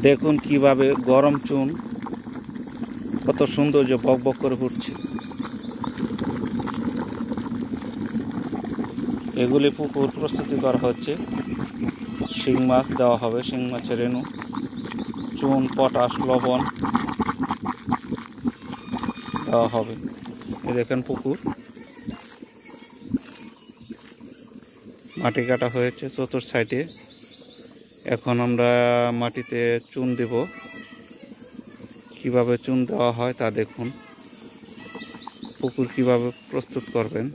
দেখুন কিভাবে গরম চুন কত সুন্দর যে বক বক করে ফুটছে। এগুলি পুকুর প্রস্তুতি করা হচ্ছে। শিং মাছ দেওয়া হবে, শিং মাছের রেণু, চুন, পটাশ, লবণ দেওয়া হবে। এই দেখেন পুকুর, মাটি কাটা হয়েছে চতুর্থ সাইডে। এখন আমরা মাটিতে চুন দেব। কিভাবে চুন দেওয়া হয় তা দেখুন। পুকুর কিভাবে প্রস্তুত করবেন।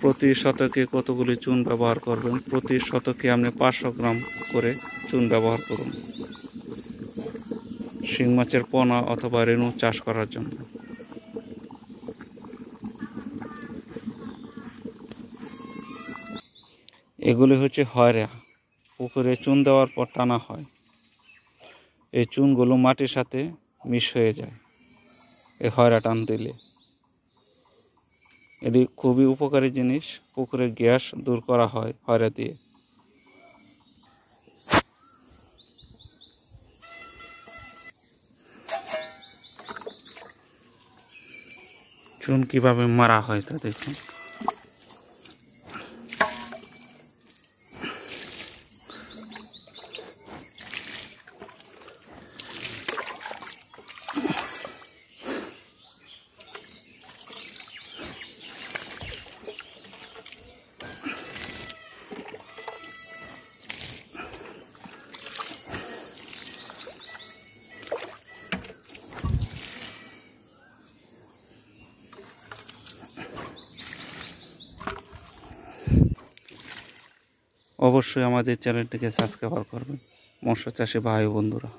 প্রতি শতকে কতগুলি চুন ব্যবহার করবেন। প্রতি শতকে আপনি 500 গ্রাম করে চুন ব্যবহার করুন শিং মাছের পোনা অথবা রেণু চাষ করার জন্য। এগুলি হচ্ছে হয়রা, পুকুরে চুন দেওয়ার পর টানা হয়। এই চুনগুলো মাটির সাথে মিশ হয়ে যায় এই হয়রা টান দিলে। এটি খুবই উপকারী জিনিস। পুকুরে গ্যাস দূর করা হয় হয়রা দিয়ে। চুন কিভাবে মারা হয় তা দেখুন। অবশ্যই আমাদের চ্যানেলটিকে সাবস্ক্রাইব করবেন মৎস্য চাষী ভাই বন্ধুরা।